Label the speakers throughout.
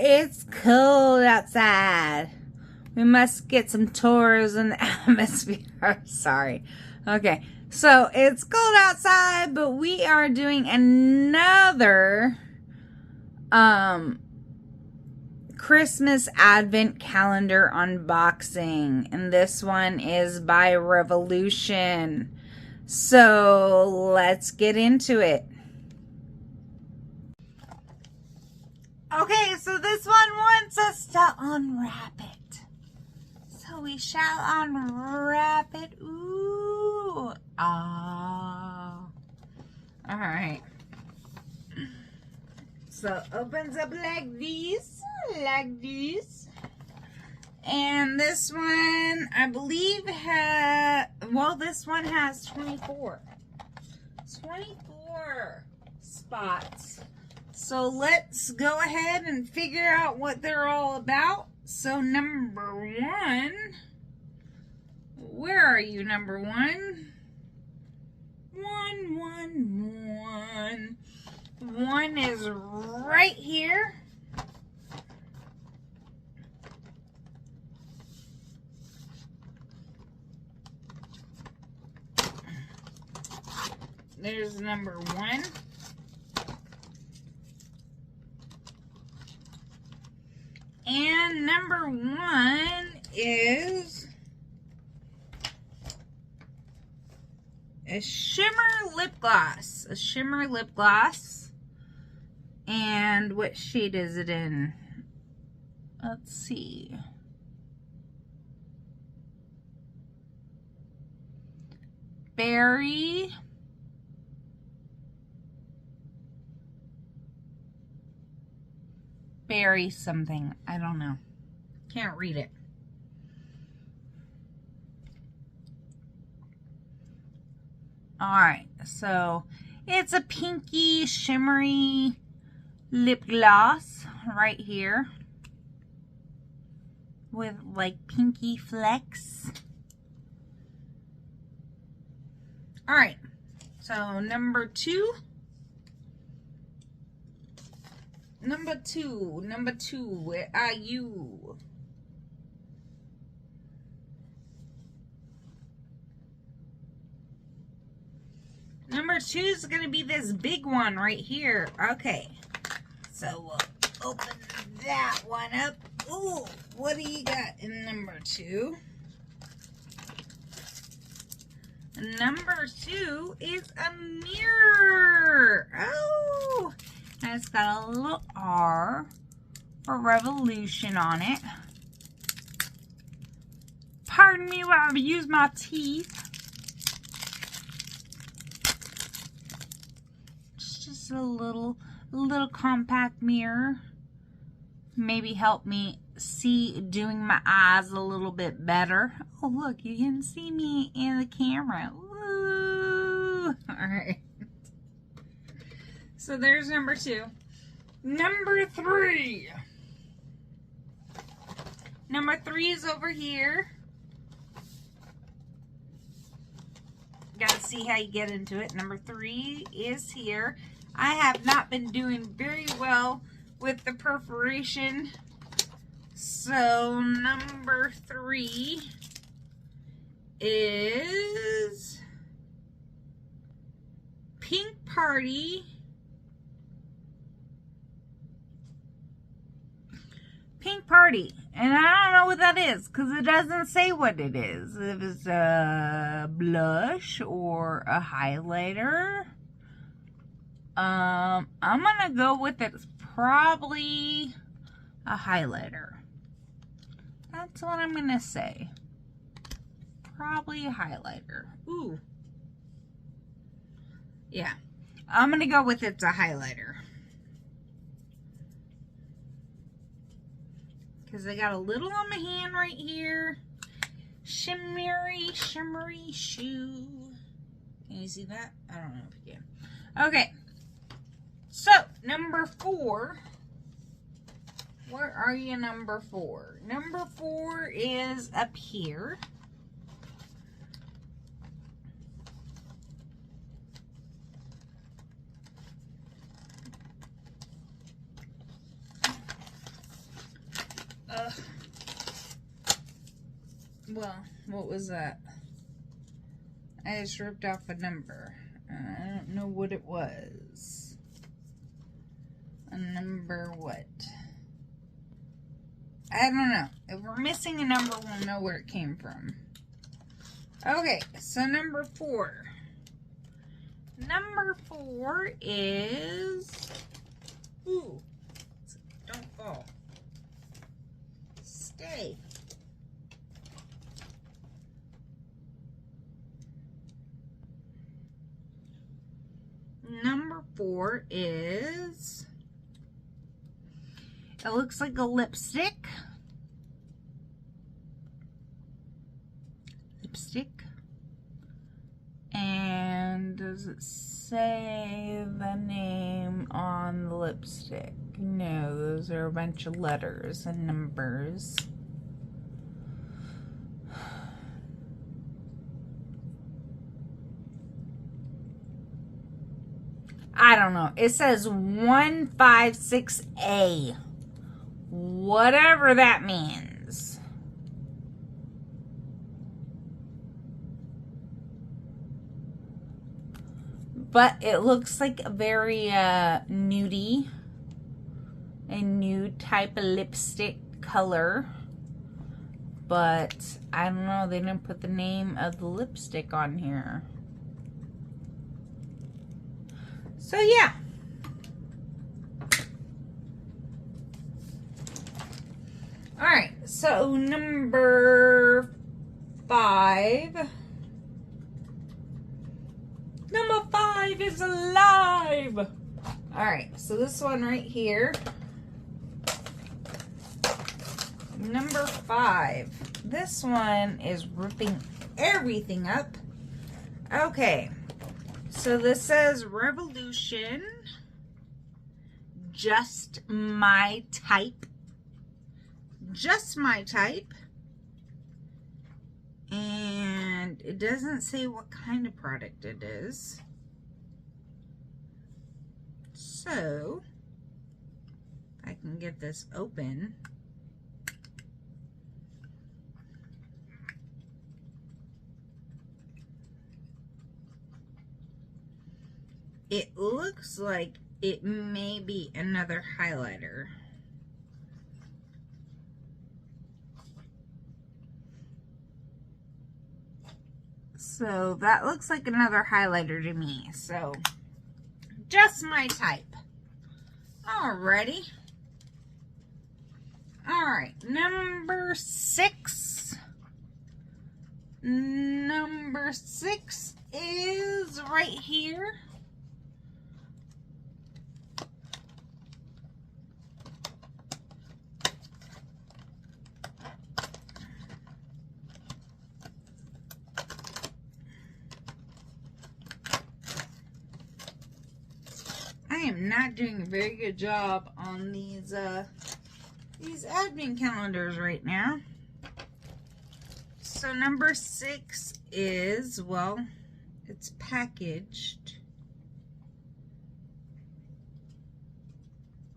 Speaker 1: It's cold outside. We must get some tours in the atmosphere. Sorry. Okay. So it's cold outside, but we are doing another Christmas Advent Calendar unboxing. And this one is by Revolution. So let's get into it. Okay, so this one wants us to unwrap it. So we shall unwrap it. Ooh. Ah. Alright. So opens up like this. Like this. And this one, I believe, this one has 24. 24 spots. So let's go ahead and figure out what they're all about. So number one, where are you, number one? One is right here. There's number one. And number one is a shimmer lip gloss. A shimmer lip gloss. And what shade is it in? Let's see. Berry. Berry something. I don't know. Can't read it. Alright, so it's a pinky shimmery lip gloss right here with like pinky flecks. Alright, so number two, where are you? Number two is going to be this big one right here. Okay, so we'll open that one up. Ooh, what do you got in number two? Number two is a mirror. Oh, and it's got a little R for Revolution on it. Pardon me while I use my teeth. It's just a little compact mirror. Maybe help me see doing my eyes a little bit better. Oh, look, you can see me in the camera. Woo! All right. So there's number two. Number three. Number three is over here. Gotta see how you get into it. Number three is here. I have not been doing very well with the perforation. So number three is Pink Party. Pink Party. And I don't know what that is because it doesn't say what it is. If it's a blush or a highlighter. I'm gonna go with it's probably a highlighter. That's what I'm gonna say. Probably a highlighter. Ooh. Yeah. I'm gonna go with it's a highlighter. Because I got a little on my hand right here. Shimmery shoe. Can you see that? I don't know if you can. Okay. So, number four. Where are you, number four? Number four is up here. Well, what was that? I just ripped off a number. I don't know what it was. A number what? I don't know. If we're missing a number, we'll know where it came from. Okay, so number 4. Number 4 is... Ooh, don't fall. Stay. Number 4 is... It looks like a lipstick. And does it say the name on the lipstick? No, those are a bunch of letters and numbers. I don't know. It says 156A. Whatever that means. But it looks like a very nudie. A nude type of lipstick color. But I don't know. They didn't put the name of the lipstick on here. So yeah. Alright, so number 5. Number 5 is alive! Alright, so this one right here. Number 5. This one is ripping everything up. Okay, so this says Revolution. Just my type. Just my type. And it doesn't say what kind of product it is. So, if I can get this open. It looks like it may be another highlighter. So that looks like another highlighter to me. So just my type. Alrighty. Alright, number 6. Number 6 is right here. I am not doing a very good job on these advent calendars right now. So number 6 is, well, it's packaged.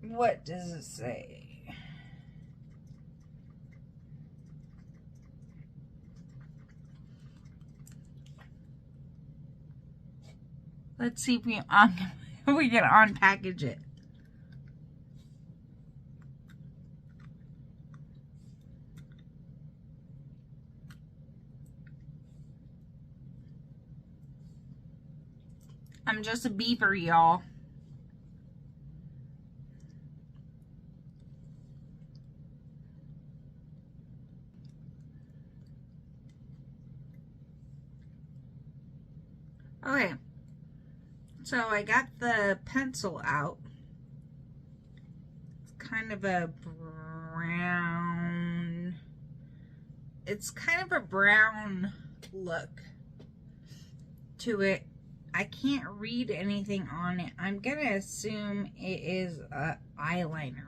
Speaker 1: What does it say? Let's see if we can unpackage it. I'm just a beaver, y'all. Okay. So I got the pencil out. It's kind of a brown. It's kind of a brown look to it. I can't read anything on it. I'm gonna assume it is a eyeliner.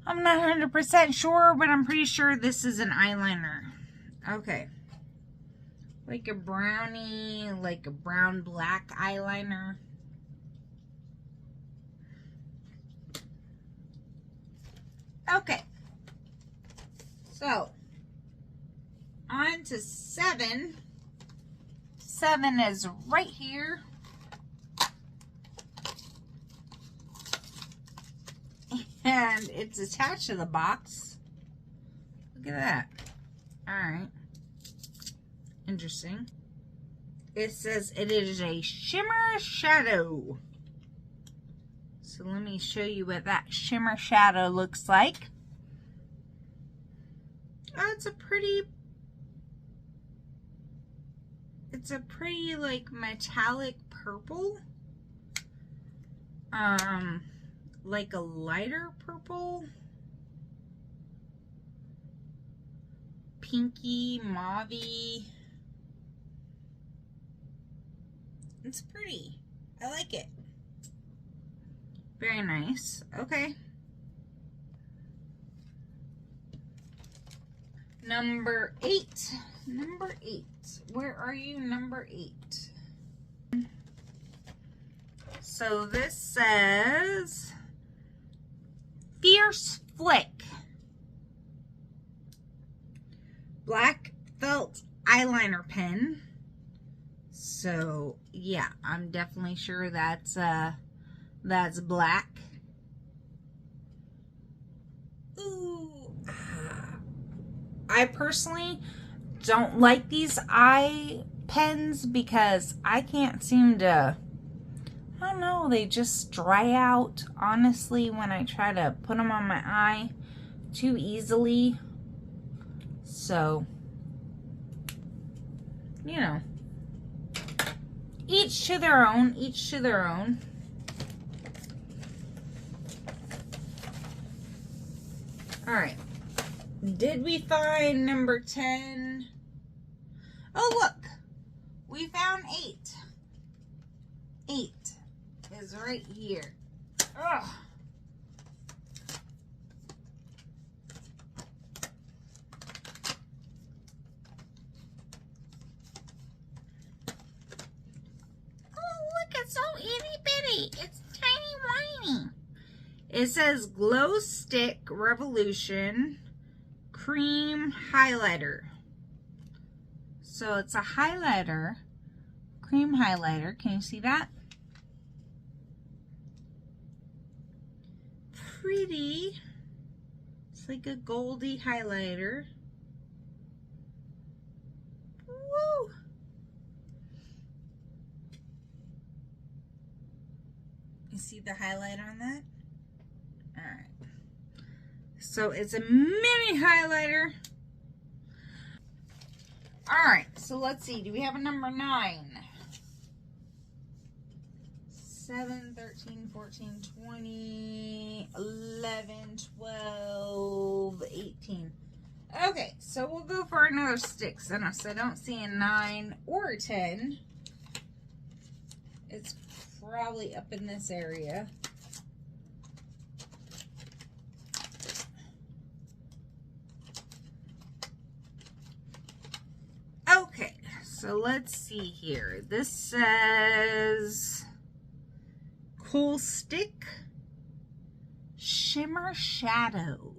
Speaker 1: I'm not 100% sure, but I'm pretty sure this is an eyeliner. Okay. Like a brownie, like a brown black eyeliner. Okay. So, on to 7. 7 is right here. And it's attached to the box. Look at that. Alright. Interesting. It says it is a shimmer shadow. So let me show you what that shimmer shadow looks like. Oh, it's a pretty like metallic purple. Like a lighter purple. Pinky, mauvey. It's pretty. I like it. Very nice. Okay. Number 8. Number 8. Where are you? Number 8. So this says Fierce Flick. Black felt eyeliner pen. So yeah, I'm definitely sure that's black. Ooh. I personally don't like these eye pens because I can't seem to, I don't know, they just dry out, honestly, when I try to put them on my eye too easily. So, you know, each to their own, each to their own. All right. Did we find number 10? Oh, look. We found 8. 8 is right here. Ugh. It's so itty bitty. It's tiny whiny. It says Glow Stick Revolution Cream Highlighter. So it's a highlighter, cream highlighter. Can you see that? Pretty. It's like a goldy highlighter. Woo! You see the highlight on that? Alright. So it's a mini highlighter. Alright, so let's see. Do we have a number 9? 7, 13, 14, 20, 11, 12, 18. Okay, so we'll go for another stick. So I don't see a 9 or a 10. It's probably up in this area. Okay, so let's see here. This says Cool Stick Shimmer Shadow.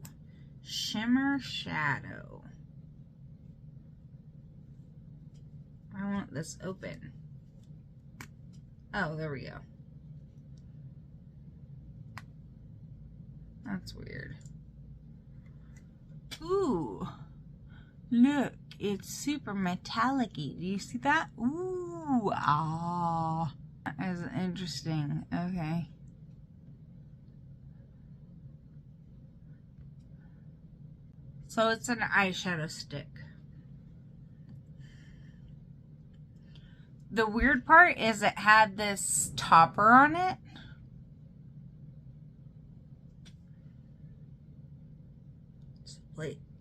Speaker 1: Shimmer Shadow. I want this open. Oh, there we go. That's weird. Ooh. Look, it's super metallic-y. Do you see that? Ooh. Ah. That is interesting. Okay. So it's an eyeshadow stick. The weird part is it had this topper on it.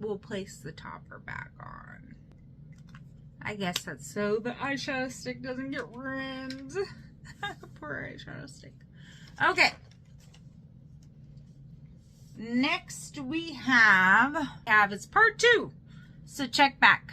Speaker 1: We'll place the topper back on. I guess that's so the eyeshadow stick doesn't get ruined. Poor eyeshadow stick. Okay. Next we have it's part 2. So check back.